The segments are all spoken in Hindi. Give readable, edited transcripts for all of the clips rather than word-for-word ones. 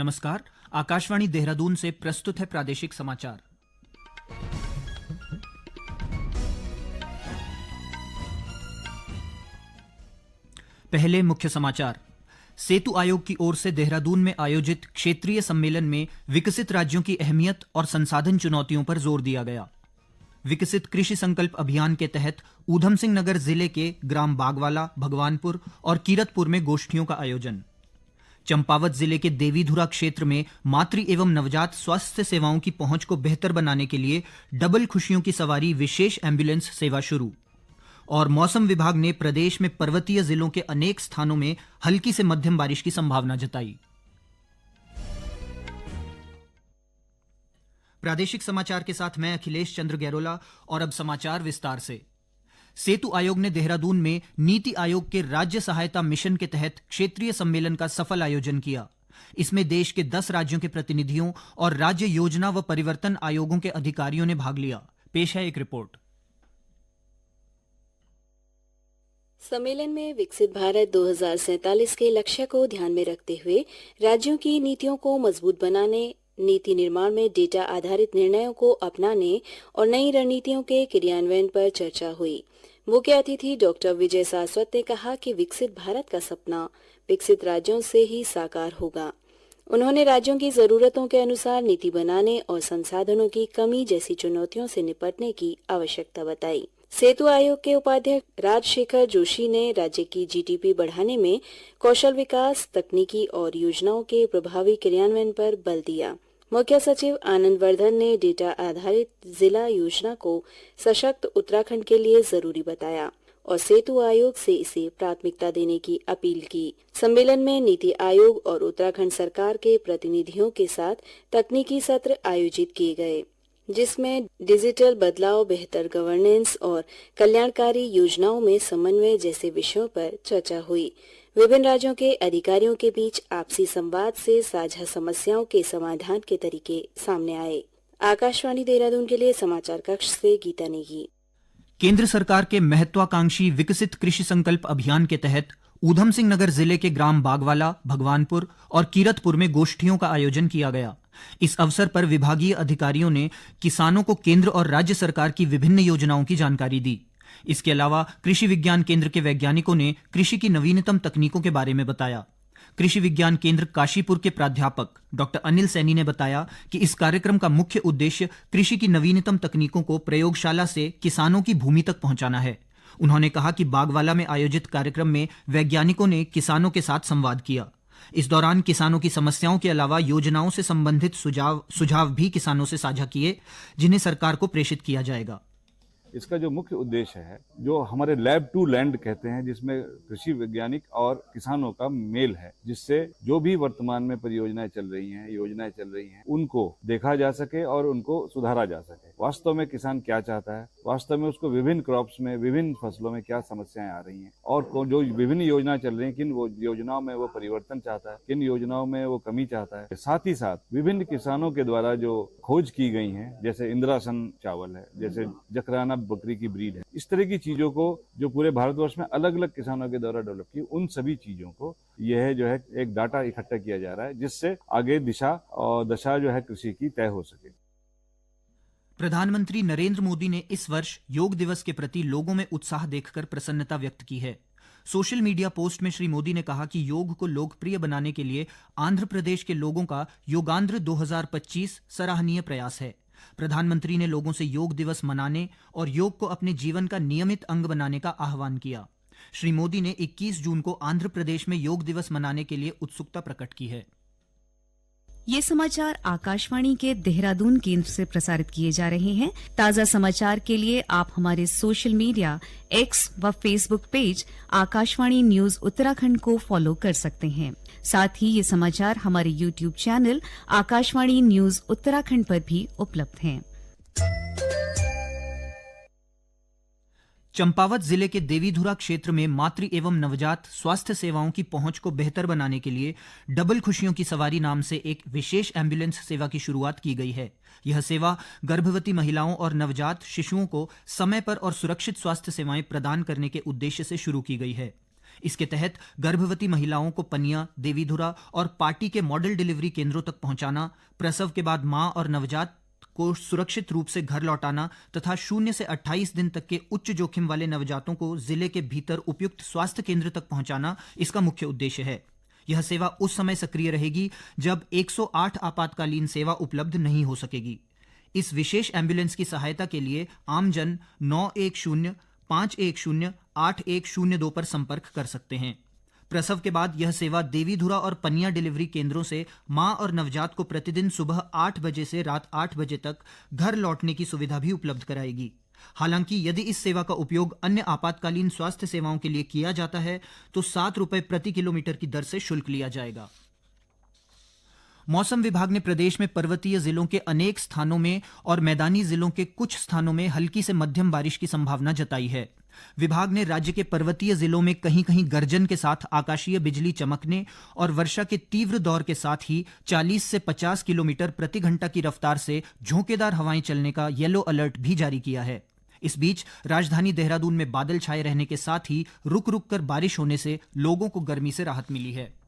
नमस्कार। आकाशवाणी देहरादून से प्रस्तुत है प्रादेशिक समाचार। पहले मुख्य समाचार। सेतु आयोग की ओर से देहरादून में आयोजित क्षेत्रीय सम्मेलन में विकसित राज्यों की अहमियत और संसाधन चुनौतियों पर जोर दिया गया। विकसित कृषि संकल्प अभियान के तहत ऊधम सिंह नगर जिले के ग्राम बागवाला, भगवानपुर और कीरतपुर में गोष्ठियों का आयोजन। चंपावत जिले के देवीधुरा क्षेत्र में मातृ एवं नवजात स्वास्थ्य सेवाओं की पहुंच को बेहतर बनाने के लिए डबल खुशियों की सवारी विशेष एम्बुलेंस सेवा शुरू। और मौसम विभाग ने प्रदेश में पर्वतीय जिलों के अनेक स्थानों में हल्की से मध्यम बारिश की संभावना जताई। प्रादेशिक समाचार के साथ मैं अखिलेश चंद्र गैरोला। और अब समाचार विस्तार से। सेतु आयोग ने देहरादून में नीति आयोग के राज्य सहायता मिशन के तहत क्षेत्रीय सम्मेलन का सफल आयोजन किया। इसमें देश के 10 राज्यों के प्रतिनिधियों और राज्य योजना व परिवर्तन आयोगों के अधिकारियों ने भाग लिया। पेश है एक रिपोर्ट। सम्मेलन में विकसित भारत 2047 के लक्ष्य को ध्यान में रखते हुए राज्यों की नीतियों को मजबूत बनाने, नीति निर्माण में डेटा आधारित निर्णयों को अपनाने और नई रणनीतियों के क्रियान्वयन पर चर्चा हुई। मुख्य अतिथि डॉक्टर विजय सारस्वत ने कहा कि विकसित भारत का सपना विकसित राज्यों से ही साकार होगा। उन्होंने राज्यों की जरूरतों के अनुसार नीति बनाने और संसाधनों की कमी जैसी चुनौतियों से निपटने की आवश्यकता बताई। सेतु आयोग के उपाध्यक्ष राजशेखर जोशी ने राज्य की जीडीपी बढ़ाने में कौशल विकास, तकनीकी और योजनाओं के प्रभावी क्रियान्वयन पर बल दिया। मुख्य सचिव आनंद वर्धन ने डेटा आधारित जिला योजना को सशक्त उत्तराखंड के लिए जरूरी बताया और सेतु आयोग से इसे प्राथमिकता देने की अपील की। सम्मेलन में नीति आयोग और उत्तराखंड सरकार के प्रतिनिधियों के साथ तकनीकी सत्र आयोजित किए गए, जिसमें डिजिटल बदलाव, बेहतर गवर्नेंस और कल्याणकारी योजनाओं में समन्वय जैसे विषयों पर चर्चा हुई। विभिन्न राज्यों के अधिकारियों के बीच आपसी संवाद से साझा समस्याओं के समाधान के तरीके सामने आए। आकाशवाणी देहरादून के लिए समाचार कक्ष से गीता नेगी। केंद्र सरकार के महत्वाकांक्षी विकसित कृषि संकल्प अभियान के तहत ऊधम सिंह नगर जिले के ग्राम बागवाला, भगवानपुर और कीरतपुर में गोष्ठियों का आयोजन किया गया। इस अवसर पर विभागीय अधिकारियों ने किसानों को केंद्र और राज्य सरकार की विभिन्न योजनाओं की जानकारी दी। इसके अलावा कृषि विज्ञान केंद्र के वैज्ञानिकों ने कृषि की नवीनतम तकनीकों के बारे में बताया। कृषि विज्ञान केंद्र काशीपुर के प्राध्यापक डॉक्टर अनिल सैनी ने बताया कि इस कार्यक्रम का मुख्य उद्देश्य कृषि की नवीनतम तकनीकों को प्रयोगशाला से किसानों की भूमि तक पहुंचाना है। उन्होंने कहा कि बागवाला में आयोजित कार्यक्रम में वैज्ञानिकों ने किसानों के साथ संवाद किया। इस दौरान किसानों की समस्याओं के अलावा योजनाओं से संबंधित सुझाव भी किसानों से साझा किए, जिन्हें सरकार को प्रेषित किया जाएगा। इसका जो मुख्य उद्देश्य है, जो हमारे लैब टू लैंड कहते हैं, जिसमें कृषि वैज्ञानिक और किसानों का मेल है, जिससे जो भी वर्तमान में परियोजनाएं चल रही हैं, योजनाएं चल रही हैं, उनको देखा जा सके और उनको सुधारा जा सके। वास्तव में किसान क्या चाहता है, वास्तव में उसको विभिन्न क्रॉप्स में, विभिन्न फसलों में क्या समस्याएं आ रही हैं और जो विभिन्न योजनाएं चल रही हैं, किन वो योजनाओं में वो परिवर्तन चाहता है, किन योजनाओं में वो कमी चाहता है। साथ ही साथ विभिन्न किसानों के द्वारा जो खोज की गई है, जैसे इंद्रासन चावल है, जैसे जकराना बकरी की ब्रीड है, इस तरह की चीजों को जो पूरे भारतवर्ष में अलग अलग किसानों के द्वारा डेवलप की, उन सभी चीजों को यह जो है एक डाटा इकट्ठा किया जा रहा है, जिससे आगे दिशा और दशा जो है कृषि की तय हो सके। प्रधानमंत्री नरेंद्र मोदी ने इस वर्ष योग दिवस के प्रति लोगों में उत्साह देखकर प्रसन्नता व्यक्त की है। सोशल मीडिया पोस्ट में श्री मोदी ने कहा कि योग को लोकप्रिय बनाने के लिए आंध्र प्रदेश के लोगों का योगांध्र 2025 सराहनीय प्रयास है। प्रधानमंत्री ने लोगों से योग दिवस मनाने और योग को अपने जीवन का नियमित अंग बनाने का आह्वान किया। श्री मोदी ने 21 जून को आंध्र प्रदेश में योग दिवस मनाने के लिए उत्सुकता प्रकट की है। ये समाचार आकाशवाणी के देहरादून केंद्र से प्रसारित किए जा रहे हैं। ताजा समाचार के लिए आप हमारे सोशल मीडिया एक्स व Facebook page Akashvani news Uttarakhand को फॉलो कर सकते हैं। साथ ही ये समाचार हमारे YouTube channel Akashvani news Uttarakhand पर भी उपलब्ध हैं। चंपावत जिले के देवीधुरा क्षेत्र में मातृ एवं नवजात स्वास्थ्य सेवाओं की पहुंच को बेहतर बनाने के लिए डबल खुशियों की सवारी नाम से एक विशेष एम्बुलेंस सेवा की शुरुआत की गई है। यह सेवा गर्भवती महिलाओं और नवजात शिशुओं को समय पर और सुरक्षित स्वास्थ्य सेवाएं प्रदान करने के उद्देश्य से शुरू की गई है। इसके तहत गर्भवती महिलाओं को पनिया, देवीधुरा और पाटी के मॉडल डिलीवरी केंद्रों तक पहुंचाना, प्रसव के बाद मां और नवजात को सुरक्षित रूप से घर लौटाना तथा 0 से 28 दिन तक के उच्च जोखिम वाले नवजातों को जिले के भीतर उपयुक्त स्वास्थ्य केंद्र तक पहुंचाना इसका मुख्य उद्देश्य है। यह सेवा उस समय सक्रिय रहेगी जब 108 आपातकालीन सेवा उपलब्ध नहीं हो सकेगी। इस विशेष एम्बुलेंस की सहायता के लिए आमजन 910-510-8102 पर संपर्क कर सकते हैं। प्रसव के बाद यह सेवा देवीधुरा और पनिया डिलीवरी केंद्रों से मां और नवजात को प्रतिदिन सुबह 8 बजे से रात 8 बजे तक घर लौटने की सुविधा भी उपलब्ध कराएगी। हालांकि यदि इस सेवा का उपयोग अन्य आपातकालीन स्वास्थ्य सेवाओं के लिए किया जाता है तो 7 रुपए प्रति किलोमीटर की दर से शुल्क लिया जाएगा। मौसम विभाग ने प्रदेश में पर्वतीय जिलों के अनेक स्थानों में और मैदानी जिलों के कुछ स्थानों में हल्की से मध्यम बारिश की संभावना जताई है। विभाग ने राज्य के पर्वतीय जिलों में कहीं कहीं गर्जन के साथ आकाशीय बिजली चमकने और वर्षा के तीव्र दौर के साथ ही 40 से 50 किलोमीटर प्रति घंटा की रफ्तार से झोंकेदार हवाएं चलने का येलो अलर्ट भी जारी किया है। इस बीच राजधानी देहरादून में बादल छाए रहने के साथ ही रुक रुक कर बारिश होने से लोगों को गर्मी से राहत मिली है।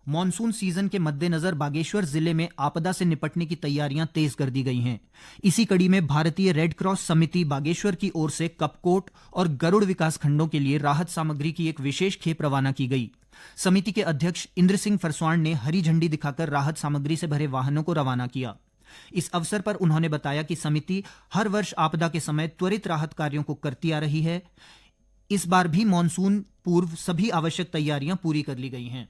मॉनसून सीजन के मद्देनजर बागेश्वर जिले में आपदा से निपटने की तैयारियां तेज कर दी गई हैं। इसी कड़ी में भारतीय रेड क्रॉस समिति बागेश्वर की ओर से कपकोट और गरुड़ विकास खंडों के लिए राहत सामग्री की एक विशेष खेप रवाना की गई। समिति के अध्यक्ष इंद्र सिंह फरसवाण ने हरी झंडी दिखाकर राहत सामग्री से भरे वाहनों को रवाना किया। इस अवसर पर उन्होंने बताया कि समिति हर वर्ष आपदा के समय त्वरित राहत कार्यों को करती आ रही है। इस बार भी मॉनसून पूर्व सभी आवश्यक तैयारियां पूरी कर ली गई हैं।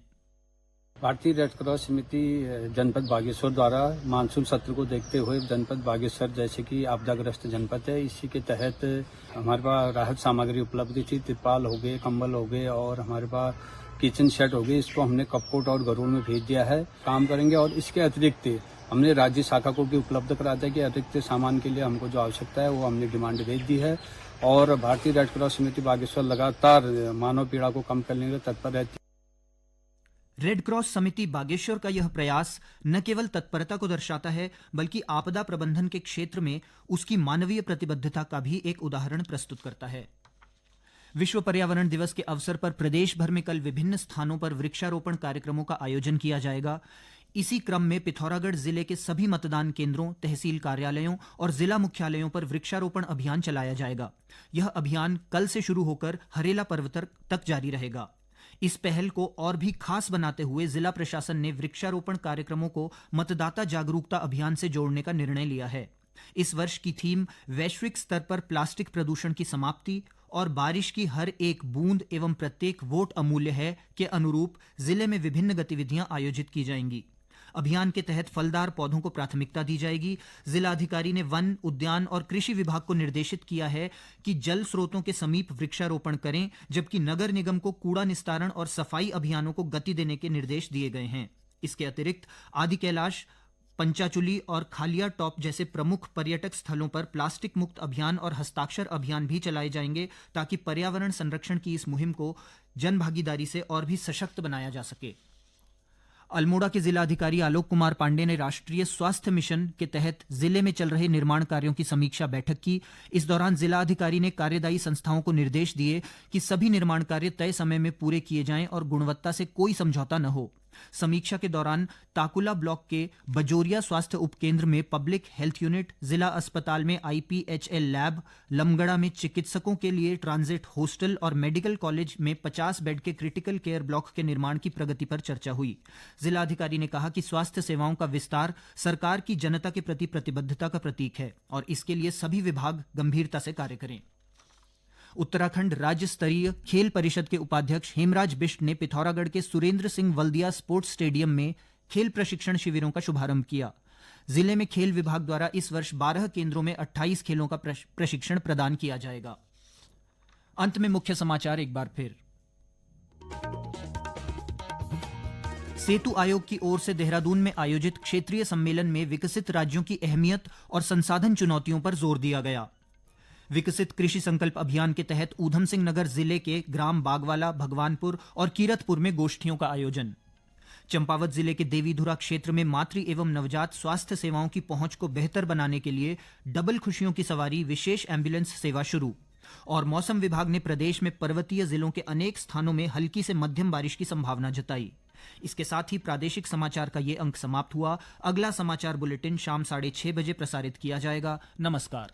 भारतीय रेड क्रॉस समिति जनपद बागेश्वर द्वारा मानसून सत्र को देखते हुए जनपद बागेश्वर जैसे कि आपदाग्रस्त जनपद है, इसी के तहत हमारे पास राहत सामग्री उपलब्ध थी। तिरपाल हो गए, कंबल हो गए और हमारे पास किचन सेट हो गए। इसको हमने कपकोट और गरुड़ में भेज दिया है, काम करेंगे। और इसके अतिरिक्त हमने राज्य शाखा को भी उपलब्ध करा दिया कि अतिरिक्त सामान के लिए हमको जो आवश्यकता है वो हमने डिमांड भेज दी है। और भारतीय रेड क्रॉस समिति बागेश्वर लगातार मानव पीड़ा को कम करने में तत्पर रहती है। रेड क्रॉस समिति बागेश्वर का यह प्रयास न केवल तत्परता को दर्शाता है बल्कि आपदा प्रबंधन के क्षेत्र में उसकी मानवीय प्रतिबद्धता का भी एक उदाहरण प्रस्तुत करता है। विश्व पर्यावरण दिवस के अवसर पर प्रदेश भर में कल विभिन्न स्थानों पर वृक्षारोपण कार्यक्रमों का आयोजन किया जाएगा। इसी क्रम में पिथौरागढ़ जिले के सभी मतदान केंद्रों, तहसील कार्यालयों और जिला मुख्यालयों पर वृक्षारोपण अभियान चलाया जाएगा। यह अभियान कल से शुरू होकर हरेला पर्व तक जारी रहेगा। इस पहल को और भी खास बनाते हुए जिला प्रशासन ने वृक्षारोपण कार्यक्रमों को मतदाता जागरूकता अभियान से जोड़ने का निर्णय लिया है। इस वर्ष की थीम वैश्विक स्तर पर प्लास्टिक प्रदूषण की समाप्ति और बारिश की हर एक बूंद एवं प्रत्येक वोट अमूल्य है के अनुरूप जिले में विभिन्न गतिविधियां आयोजित की जाएंगी। अभियान के तहत फलदार पौधों को प्राथमिकता दी जाएगी। जिलाधिकारी ने वन, उद्यान और कृषि विभाग को निर्देशित किया है कि जल स्रोतों के समीप वृक्षारोपण करें, जबकि नगर निगम को कूड़ा निस्तारण और सफाई अभियानों को गति देने के निर्देश दिए गए हैं। इसके अतिरिक्त आदि कैलाश, पंचाचुली और खालिया टॉप जैसे प्रमुख पर्यटक स्थलों पर प्लास्टिक मुक्त अभियान और हस्ताक्षर अभियान भी चलाए जाएंगे ताकि पर्यावरण संरक्षण की इस मुहिम को जन भागीदारी से और भी सशक्त बनाया जा सके। अल्मोड़ा के जिलाधिकारी आलोक कुमार पांडे ने राष्ट्रीय स्वास्थ्य मिशन के तहत जिले में चल रहे निर्माण कार्यों की समीक्षा बैठक की। इस दौरान जिलाधिकारी ने कार्यदायी संस्थाओं को निर्देश दिए कि सभी निर्माण कार्य तय समय में पूरे किए जाएं और गुणवत्ता से कोई समझौता न हो। समीक्षा के दौरान ताकुला ब्लॉक के बजोरिया स्वास्थ्य उपकेंद्र में पब्लिक हेल्थ यूनिट, जिला अस्पताल में IPHL लैब, लमगड़ा में चिकित्सकों के लिए ट्रांजिट हॉस्टल और मेडिकल कॉलेज में 50 बेड के क्रिटिकल केयर ब्लॉक के निर्माण की प्रगति पर चर्चा हुई। जिलाधिकारी ने कहा कि स्वास्थ्य सेवाओं का विस्तार सरकार की जनता के प्रति प्रतिबद्धता का प्रतीक है और इसके लिए सभी विभाग गंभीरता से कार्य करें। उत्तराखंड राज्य स्तरीय खेल परिषद के उपाध्यक्ष हेमराज बिष्ट ने पिथौरागढ़ के सुरेंद्र सिंह वल्दिया स्पोर्ट्स स्टेडियम में खेल प्रशिक्षण शिविरों का शुभारंभ किया। जिले में खेल विभाग द्वारा इस वर्ष 12 केंद्रों में 28 खेलों का प्रशिक्षण प्रदान किया जाएगा। अंत में मुख्य समाचार एक बार फिर। सेतु आयोग की ओर से देहरादून में आयोजित क्षेत्रीय सम्मेलन में विकसित राज्यों की अहमियत और संसाधन चुनौतियों पर जोर दिया गया। विकसित कृषि संकल्प अभियान के तहत ऊधम सिंह नगर जिले के ग्राम बागवाला, भगवानपुर और कीरतपुर में गोष्ठियों का आयोजन। चंपावत जिले के देवीधुरा क्षेत्र में मातृ एवं नवजात स्वास्थ्य सेवाओं की पहुंच को बेहतर बनाने के लिए डबल खुशियों की सवारी विशेष एम्बुलेंस सेवा शुरू। और मौसम विभाग ने प्रदेश में पर्वतीय जिलों के अनेक स्थानों में हल्की से मध्यम बारिश की संभावना जताई। इसके साथ ही प्रादेशिक समाचार का ये अंक समाप्त हुआ। अगला समाचार बुलेटिन शाम 6:30 बजे प्रसारित किया जाएगा। नमस्कार।